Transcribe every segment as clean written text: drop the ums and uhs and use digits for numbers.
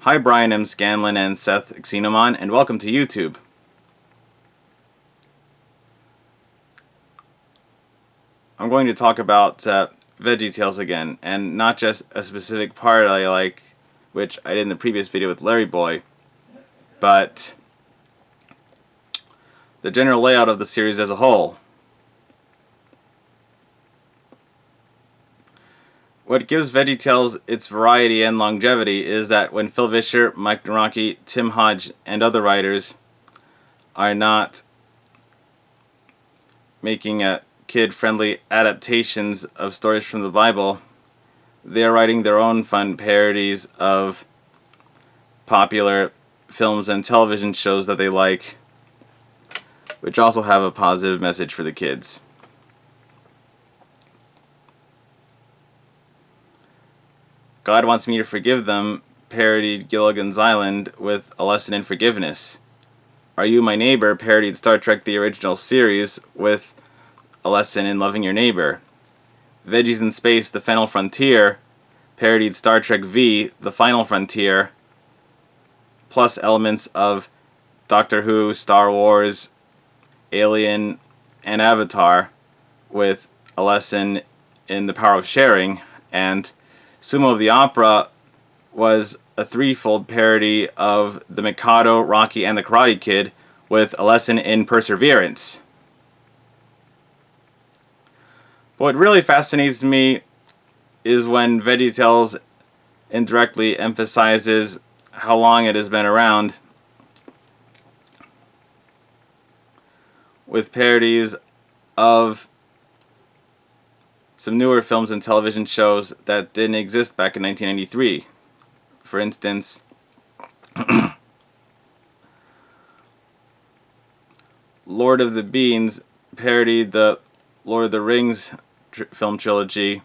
Hi Brian M. Scanlon and Seth Xenomon, and welcome to YouTube. I'm going to talk about VeggieTales again, and not just a specific part I like, which I did in the previous video with Larry Boy, but the general layout of the series as a whole. What gives VeggieTales its variety and longevity is that when Phil Vischer, Mike Naraki, Tim Hodge, and other writers are not making kid-friendly adaptations of stories from the Bible, they are writing their own fun parodies of popular films and television shows that they like, which also have a positive message for the kids. God Wants Me to Forgive Them parodied Gilligan's Island with A Lesson in Forgiveness. Are You My Neighbor parodied Star Trek the original series with A Lesson in Loving Your Neighbor. Veggies in Space, The Final Frontier parodied Star Trek V, The Final Frontier, plus elements of Doctor Who, Star Wars, Alien, and Avatar with A Lesson in the Power of Sharing, and Sumo of the Opera was a threefold parody of The Mikado, Rocky, and the Karate Kid with A Lesson in Perseverance. What really fascinates me is when VeggieTales indirectly emphasizes how long it has been around with parodies of some newer films and television shows that didn't exist back in 1993. For instance, Lord of the Beans parodied the Lord of the Rings film trilogy,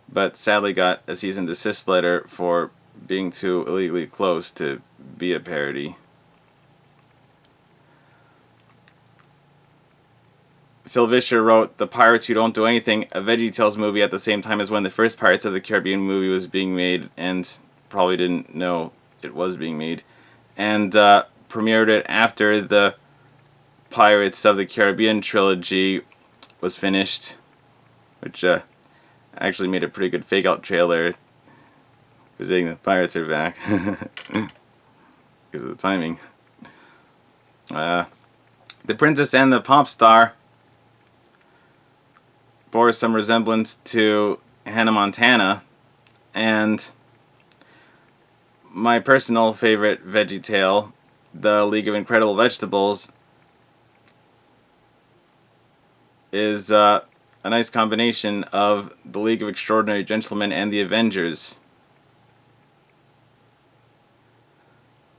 but sadly got a cease and desist letter for being too illegally close to be a parody. Phil Vischer wrote The Pirates Who Don't Do Anything, a VeggieTales movie at the same time as when the first Pirates of the Caribbean movie was being made, and probably didn't know it was being made, and premiered it after the Pirates of the Caribbean trilogy was finished, which actually made a pretty good fake-out trailer saying the pirates are back because of the timing. The Princess and the Pop Star bore some resemblance to Hannah Montana, and my personal favorite VeggieTale, The League of Incredible Vegetables, is a nice combination of The League of Extraordinary Gentlemen and The Avengers.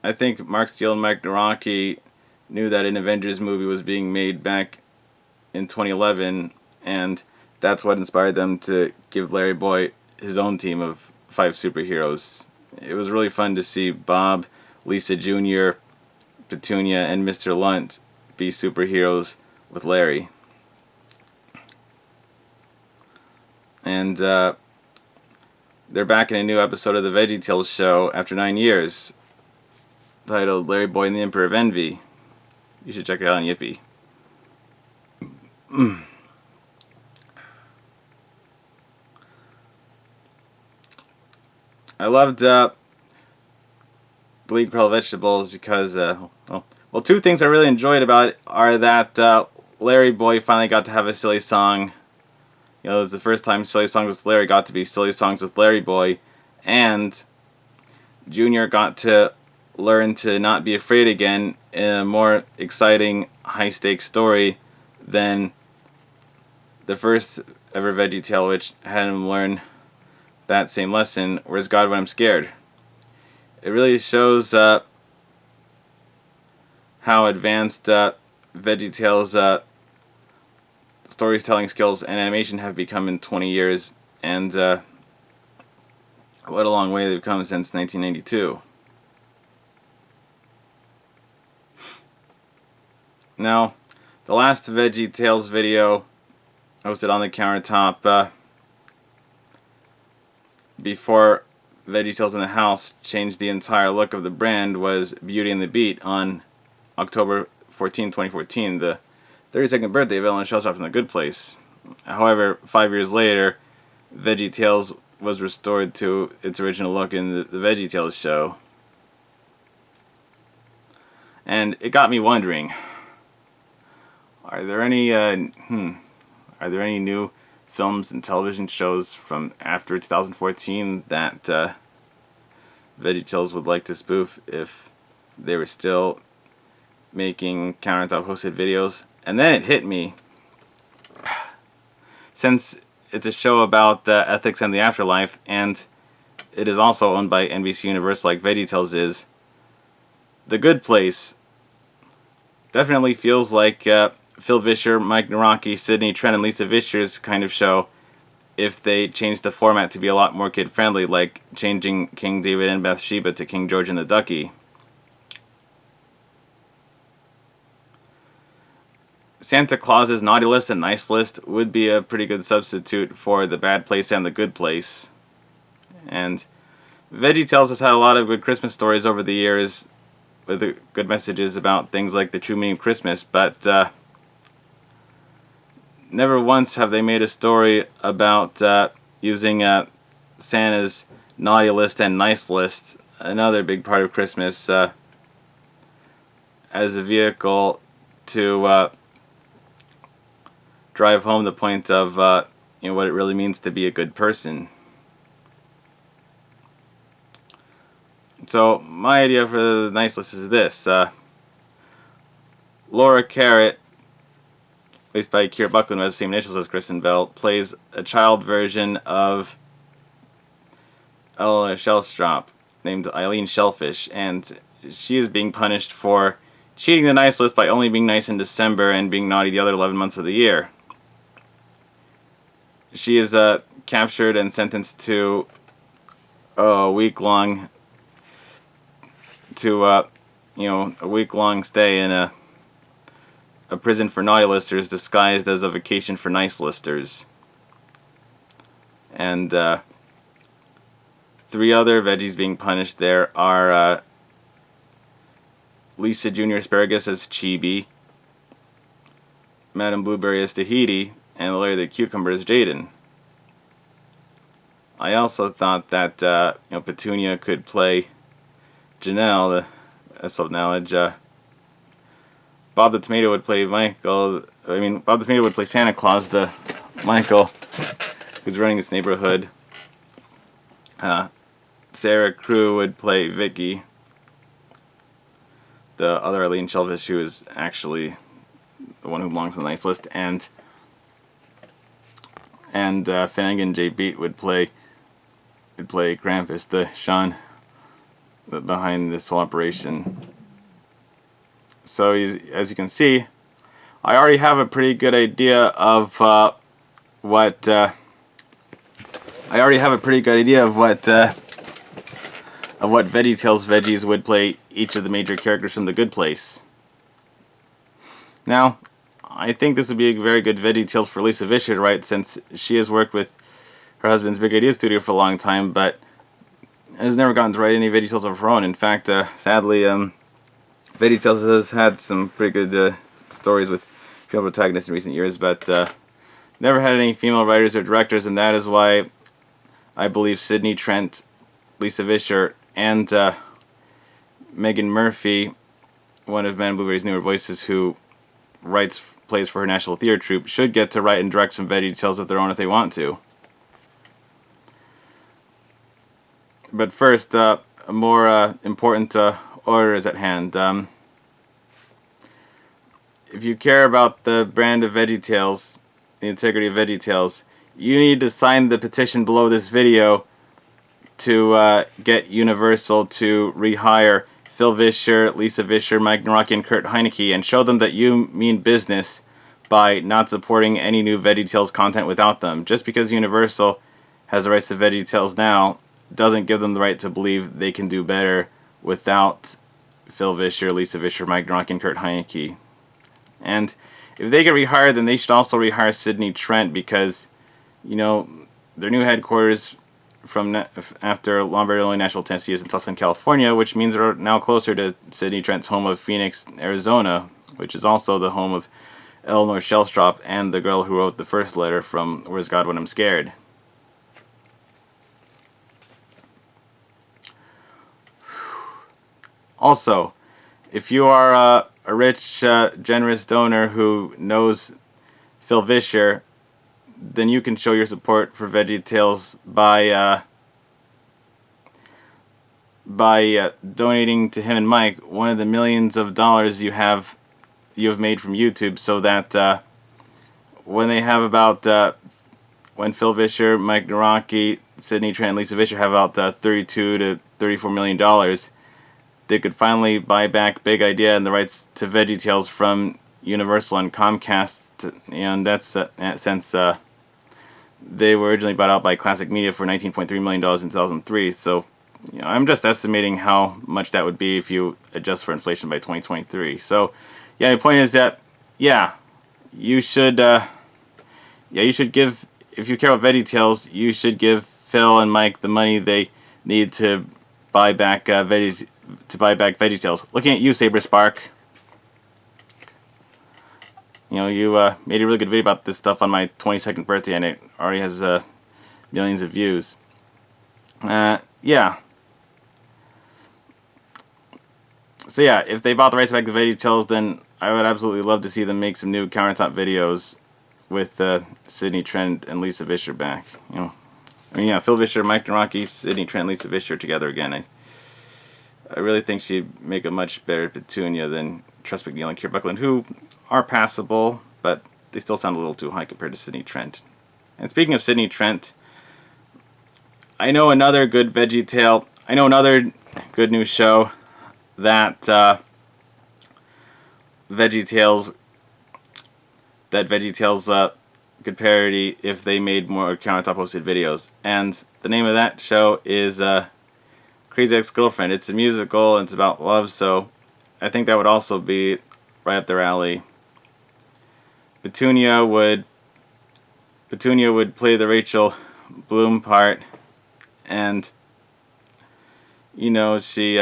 I think Mark Steele and Mike Naraki knew that an Avengers movie was being made back in 2011, and that's what inspired them to give Larry Boy his own team of 5 superheroes. It was really fun to see Bob, Lisa Jr., Petunia, and Mr. Lunt be superheroes with Larry. And they're back in a new episode of the VeggieTales show after 9 years, titled Larry Boy and the Emperor of Envy. You should check it out on Yippee. I loved The League of Incredible Vegetables because, well, two things I really enjoyed about it are that Larry Boy finally got to have a silly song. You know, it was the first time Silly Songs with Larry got to be Silly Songs with Larry Boy, and Junior got to learn to not be afraid again in a more exciting, high-stakes story than the first ever VeggieTale, which had him learn that same lesson, Where's God When I'm Scared? It really shows how advanced VeggieTales storytelling skills and animation have become in 20 years, and what a long way they've come since 1992. Now, the last VeggieTales video hosted on the countertop before VeggieTales in the House changed the entire look of the brand was Beauty and the Beat on October 14, 2014, the 32nd birthday of Ellen Shellstrop in The Good Place. However, 5 years later, VeggieTales was restored to its original look in the VeggieTales show. And it got me wondering, are there any new films and television shows from after 2014 that VeggieTales would like to spoof if they were still making countertop hosted videos? And then it hit me, since it's a show about ethics and the afterlife, and it is also owned by NBC Universal like VeggieTales is, The Good Place definitely feels like Phil Vischer, Mike Naraki, Sidney Trent, and Lisa Vischer's kind of show if they changed the format to be a lot more kid-friendly, like changing King David and Bathsheba to King George and the Ducky. Santa Claus's Naughty List and Nice List would be a pretty good substitute for The Bad Place and The Good Place. And VeggieTales has had a lot of good Christmas stories over the years with good messages about things like the true meaning of Christmas, but never once have they made a story about using Santa's Naughty List and Nice List, another big part of Christmas, as a vehicle to drive home the point of what it really means to be a good person. So my idea for the Nice List is this: Laura Carrot, voiced by Keira Buckland, who has the same initials as Kristen Bell, plays a child version of Ella Shellstrop named Eileen Shellfish, and she is being punished for cheating the Nice List by only being nice in December and being naughty the other 11 months of the year. She is captured and sentenced to a week-long stay in a prison for naughty listers disguised as a vacation for nice listers. And 3 other veggies being punished there are Lisa Jr. Asparagus as Chibi, Madame Blueberry as Tahiti, and Larry the Cucumber as Jaden. I also thought that Petunia could play Janelle, the self knowledge. Bob the Tomato would play Michael. Bob the Tomato would play Santa Claus, the Michael who's running this neighborhood. Sarah Crew would play Vicky, the other Eileen Shellfish, who is actually the one who belongs on the Nice List, and Finnegan J. Beat would play Krampus, the Sean behind this whole operation. So as you can see, I already have a pretty good idea of what VeggieTales veggies would play each of the major characters from The Good Place. Now, I think this would be a very good VeggieTales for Lisa Vischer to write, since she has worked with her husband's Big Idea Studio for a long time, but has never gotten to write any VeggieTales of her own. In fact, sadly, VeggieTales has had some pretty good stories with female protagonists in recent years, but never had any female writers or directors, and that is why I believe Sidney Trent, Lisa Vischer, and Megan Murphy, one of Madame Blueberry's newer voices who writes plays for her National Theater Troupe, should get to write and direct some VeggieTales of their own if they want to. But first, a more important order is at hand. If you care about the brand of VeggieTales, the integrity of VeggieTales, you need to sign the petition below this video to get Universal to rehire Phil Vischer, Lisa Vischer, Mike Naraki, and Kurt Heineke, and show them that you mean business by not supporting any new VeggieTales content without them. Just because Universal has the rights to VeggieTales now doesn't give them the right to believe they can do better without Phil Vischer, Lisa Vischer, Mike Naraki, and Kurt Heineke. And if they get rehired, then they should also rehire Sidney Trent, because, their new headquarters after Lombard, Illinois, Nashville, Tennessee is in Tucson, California, which means they're now closer to Sidney Trent's home of Phoenix, Arizona, which is also the home of Eleanor Shellstrop and the girl who wrote the first letter from Where's God When I'm Scared. Also, if you are a rich, generous donor who knows Phil Vischer, then you can show your support for VeggieTales by donating to him and Mike one of the millions of dollars you have made from YouTube, so that when Phil Vischer, Mike Naraki, Sidney Trent, and Lisa Vischer have about 32 to $34 million, they could finally buy back Big Idea and the rights to VeggieTales from Universal and Comcast, and that's since they were originally bought out by Classic Media for $19.3 million in 2003. So, I'm just estimating how much that would be if you adjust for inflation by 2023. So, yeah, the point is that, you should give, if you care about VeggieTales, you should give Phil and Mike the money they need to buy back VeggieTales. Looking at you, Saber Spark. You made a really good video about this stuff on my 22nd birthday, and it already has millions of views. Yeah. So yeah, if they bought the rights back to VeggieTales, then I would absolutely love to see them make some new countertop videos with Sidney Trent and Lisa Vischer back. Phil Vischer, Mike Naraki, Sidney Trent, Lisa Vischer together again. I really think she'd make a much better Petunia than Tress MacNeille and Keir Buckland, who are passable, but they still sound a little too high compared to Sidney Trent. And speaking of Sidney Trent, I know another good new show that VeggieTales could parody if they made more countertop hosted videos. And the name of that show is Crazy Ex-Girlfriend. It's a musical and it's about love, so I think that would also be right up their alley. Petunia would play the Rachel Bloom part, and she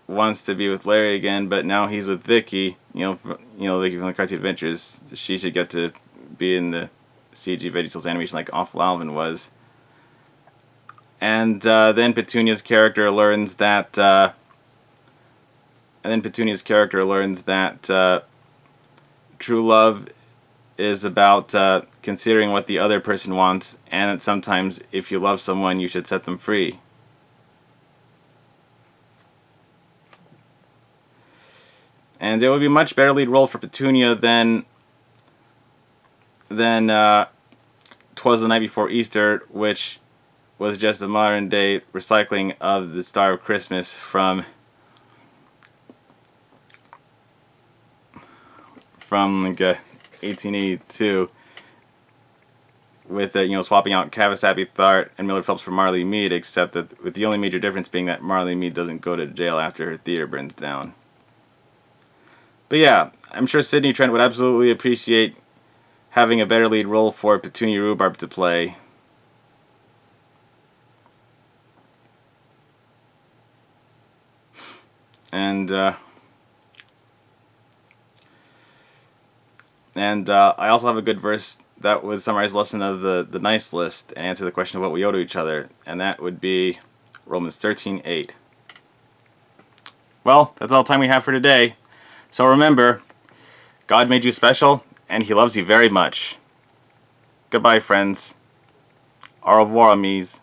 wants to be with Larry again, but now he's with Vicky. Vicky from the Cartoon Adventures. She should get to be in the CG VeggieTales animation like Awful Alvin was. And then Petunia's character learns that true love is about considering what the other person wants, and that sometimes if you love someone, you should set them free. And it would be a much better lead role for Petunia than 'Twas the Night Before Easter, which was just a modern day recycling of the Star of Christmas from like 1882, with swapping out Kawasaki Thart and Miller Phelps for Marley Mead, except that with the only major difference being that Marley Mead doesn't go to jail after her theater burns down. But yeah, I'm sure Sidney Trent would absolutely appreciate having a better lead role for Petunia Rhubarb to play. And I also have a good verse that would summarize the lesson of the nice list and answer the question of what we owe to each other, and that would be Romans 13:8. Well, that's all the time we have for today. So remember, God made you special, and He loves you very much. Goodbye, friends. Au revoir, amis.